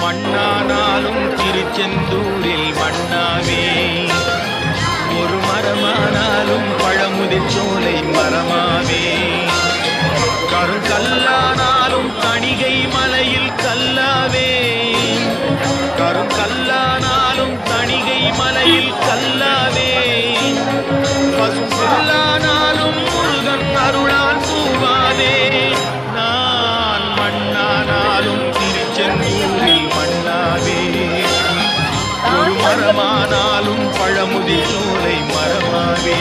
மண்ணானாலும் திருச்செந்தூரில் மண்ணாவே, ஒரு மரமானாலும் பழமுதிர் சோலை மரமாவே, கருங்கல்லானாலும் தணிகை மலையில் கல்லாவே, கருங்கல்லானாலும் தணிகை மலையில் கல்லாவே, பசுங்கல்லானாலும் முருகன் அருளால் பூவாதே. நான் மண்ணானாலும் திருச்செந்தூரில் மண்ணாவே, ஒரு மரமானாலும் பழமுதிர் சோலை மரமாவே.